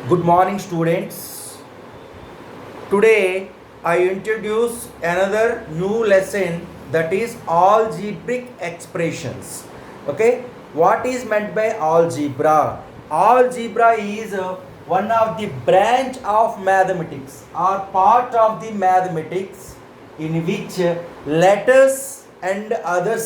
Good morning, students. Today I introduce another new lesson, that is algebraic expressions. Okay, what is meant by algebra? Algebra is one of the branch of mathematics or part of the mathematics in which letters and other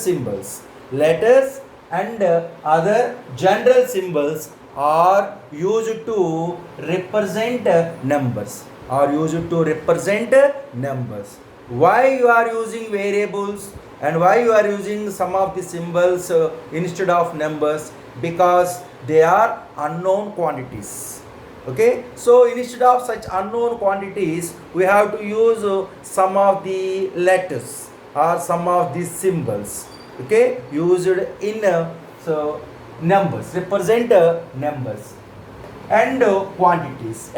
general symbols are used to represent numbers. Why you are using variables and why you are using some of the symbols instead of numbers? Because they are unknown quantities. Okay, so instead of such unknown quantities we have to use some of the letters or some of the symbols, okay, used in so numbers, represent numbers and quantities.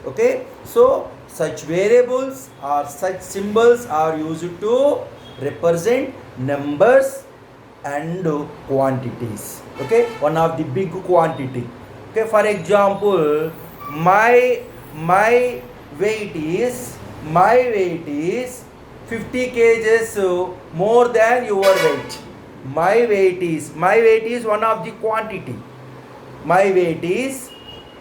Okay, so such variables or such symbols are used to represent numbers and quantities. Okay, one of the big quantity. Okay, for example, my my weight is 50 kgs more than your weight. My weight is one of the quantity. My weight is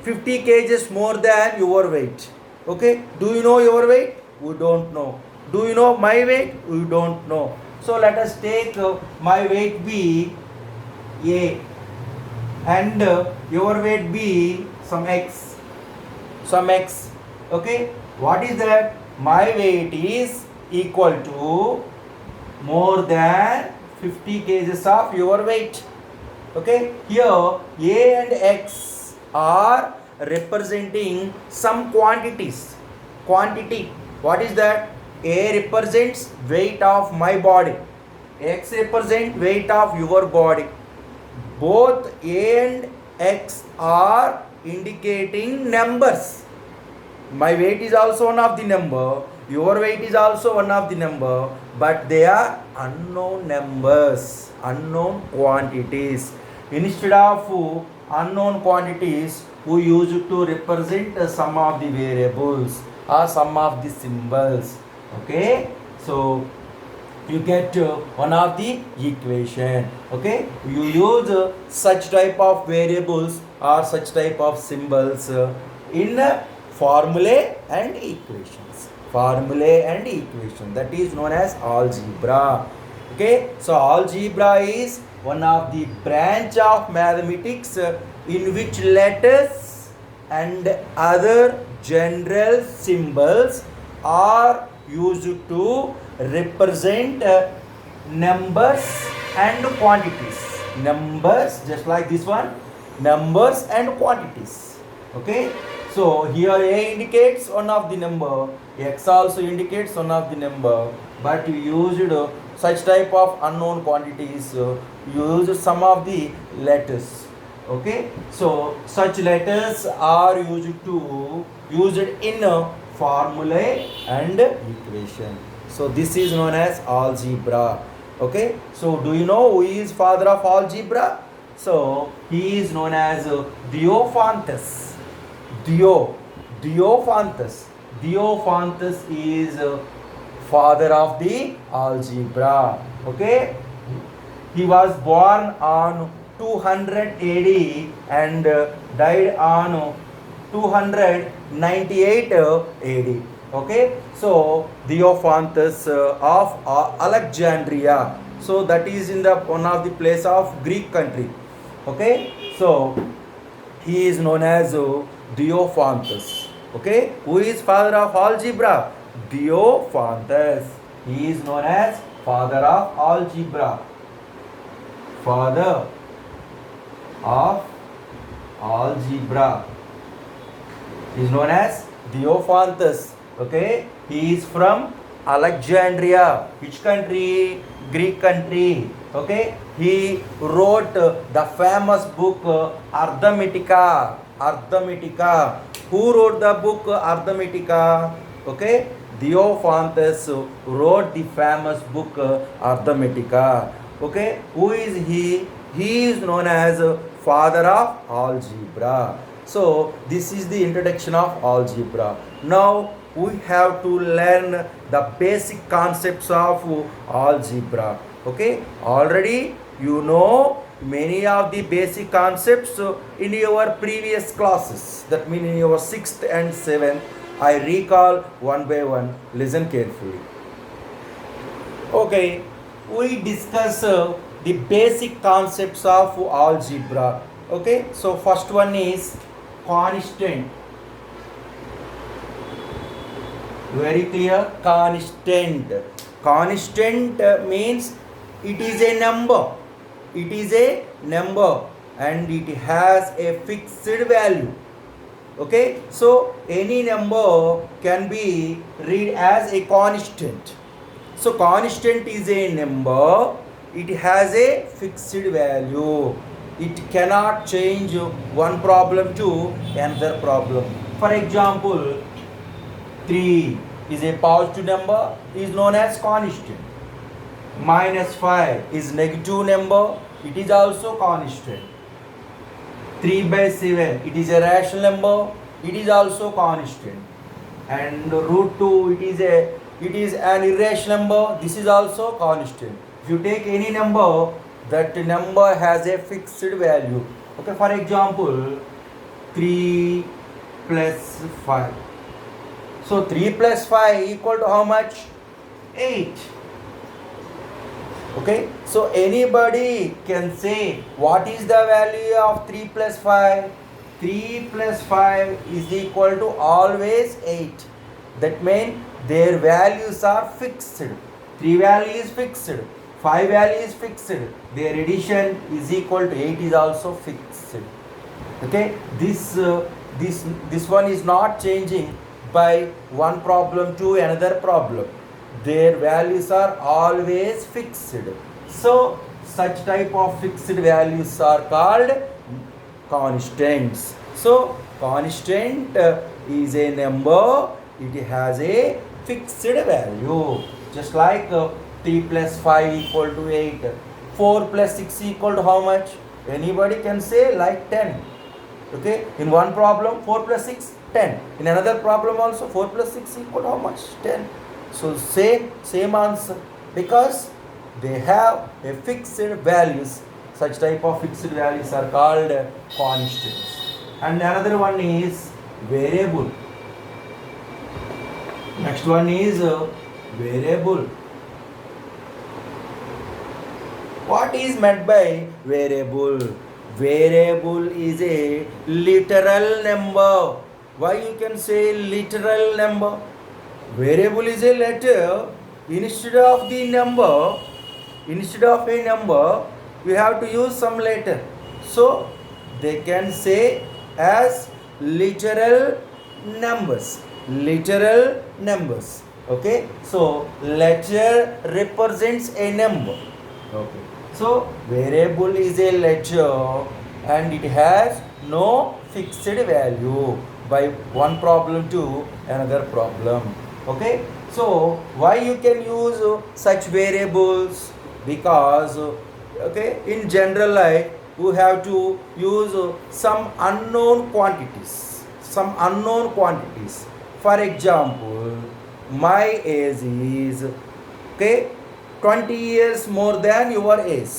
50 kgs more than your weight. Okay, do you know your weight? We don't know. Do you know my weight? We don't know. So let us take my weight be a, and your weight be some x. Okay, what is that? My weight is equal to more than 50 kgs of your weight. Okay, here a and x are representing some quantity. What is that? A represents weight of my body, x represent weight of your body. Both a and x are indicating numbers. My weight is also one of the number, your weight is also one of the number, but they are unknown numbers, unknown quantities. Instead of unknown quantities, we use to represent some of the variables or some of the symbols. Okay, so you get one of the equation. Okay, you use such type of variables or such type of symbols in formulae and equation, that is known as algebra. Okay, so algebra is one of the branch of mathematics in which letters and other general symbols are used to represent numbers and quantities. Numbers, just like this one, numbers and quantities. Okay, so here a indicates one of the number, x also indicates one of the number, but you used such type of unknown quantities, you use some of the letters. Okay, so such letters are used in formulae and equation. So this is known as algebra. Okay, so do you know who is father of algebra? So he is known as Diophantus. Diophantus. Diophantus is father of the algebra. Okay, he was born on 200 AD and died on 298 AD. Okay, so Diophantus of Alexandria. So that is in the one of the place of Greek country. Okay, so he is known as Diophantus. Okay, who is father of algebra? Diophantus. He is known as father of algebra. Father of algebra is known as Diophantus. Okay, he is from Alexandria. Which country? Greek country. Okay, he wrote the famous book Arithmetica. Who wrote the book Arithmetica? Okay, Diophantus wrote the famous book Arithmetica. Okay, who is he? He is known as father of algebra. So this is the introduction of algebra. Now we have to learn the basic concepts of algebra. Okay, already you know many of the basic concepts in your previous classes. That means in your 6th and 7th. I recall one by one. Listen carefully. Okay, we discuss the basic concepts of algebra. Okay, so first one is constant. Very clear? Constant. Constant means it is a number. It is a number and it has a fixed value. Okay, so any number can be read as a constant. So constant is a number, it has a fixed value. It cannot change one problem to another problem. For example, 3 is a positive number, is known as constant. Minus 5 is negative number, it is also constant. 3 by 7, it is a rational number, it is also constant. And root 2, it is an irrational number, this is also constant. If you take any number, that number has a fixed value. Okay, for example, 3 plus 5. So 3 plus 5 equal to how much? 8. Okay, so anybody can say what is the value of 3 plus 5? 3 plus 5 is equal to always 8. That means their values are fixed. 3 value is fixed. 5 value is fixed. Their addition is equal to 8 is also fixed. Okay, this one is not changing by one problem to another problem. Their values are always fixed. So such type of fixed values are called constants. So constant is a number, it has a fixed value. Just like 3 plus 5 equal to 8. 4 plus 6 equal to how much? Anybody can say like 10. Okay, in one problem 4 plus 6, 10. In another problem also 4 plus 6 equal to how much? 10. So same answer, because they have a fixed values. Such type of fixed values are called constants. And another one is variable. Next one is variable. What is meant by variable? Variable is a literal number. Why you can say literal number? Variable is a letter. Instead of the number, instead of a number, we have to use some letter. So they can say as literal numbers. Literal numbers. Okay. So letter represents a number. Okay. So variable is a letter and it has no fixed value by one problem to another problem. Okay, so why you can use such variables? Because okay, in general life we have to use some unknown quantities. Some unknown quantities. For example, my age is okay 20 years more than your age.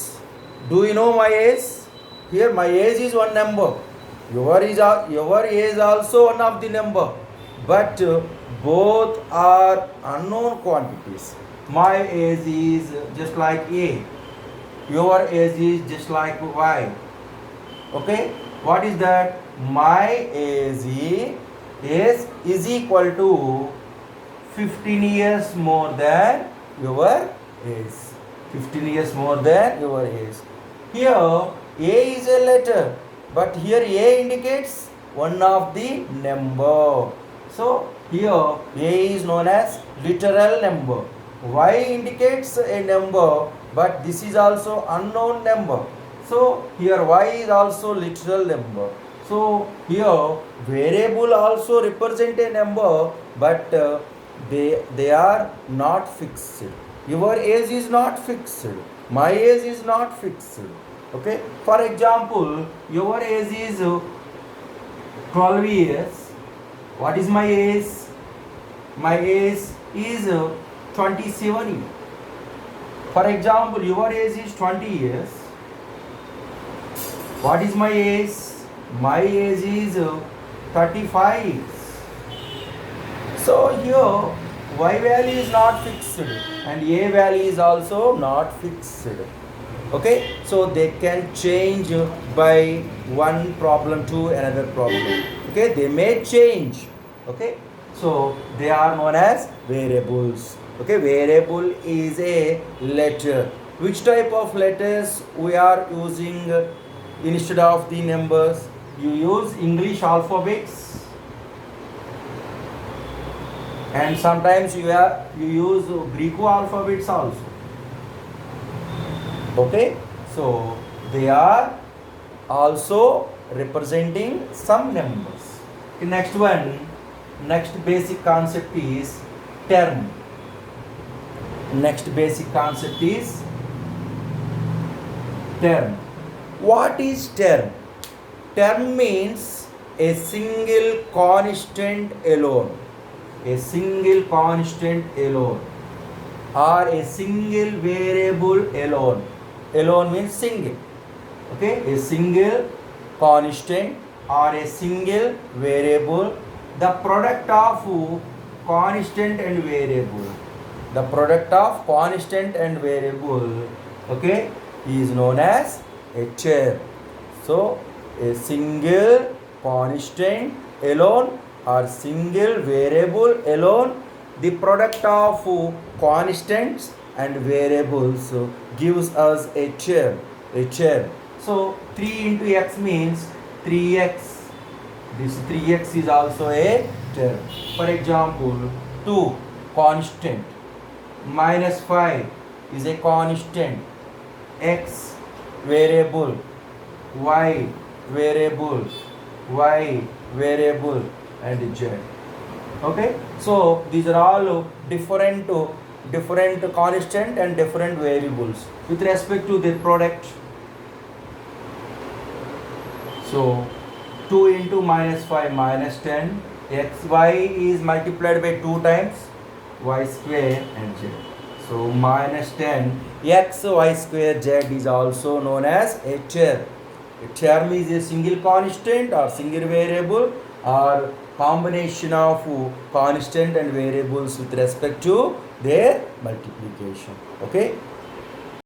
Do you know my age? Here my age is one number. Your age also one of the number. But both are unknown quantities. My age is just like A. Your age is just like Y. Okay? What is that? My age is equal to 15 years more than your age. 15 years more than your age. Here A is a letter, but here A indicates one of the number. So here A is known as literal number. Y indicates a number, but this is also unknown number. So here Y is also literal number. So here variable also represent a number, but they are not fixed. Your age is not fixed. My age is not fixed. Okay, for example, your age is 12 years. What is my age? My age is 27 years. For example, your age is 20 years. What is my age? My age is 35 years. So here y value is not fixed and a value is also not fixed. Okay, so they can change by one problem to another problem. Okay, they may change. Okay, so they are known as variables. Okay, variable is a letter. Which type of letters we are using instead of the numbers? You use English alphabets, and sometimes you use Greek alphabets also. Okay, so they are also representing some numbers. The next one, next basic concept is term. Next basic concept is term. What is term? Term means a single constant alone. A single constant alone, or a single variable alone. Alone means single. Okay, a single constant or a single variable. The product of constant and variable. The product of constant and variable, okay, is known as a term. So a single constant alone or single variable alone, the product of constants and variables gives us a term. A term. So 3 into x means 3x. This 3x is also a term. For example, 2 constant, minus 5 is a constant, x variable, y variable, y variable, and z. Okay, so these are all different constant and different variables with respect to their product. So 2 into minus 5 minus 10, xy is multiplied by 2 times y square and z. So minus 10 x y square z is also known as a term. A term is a single constant or single variable or combination of constant and variables with respect to their multiplication. Okay.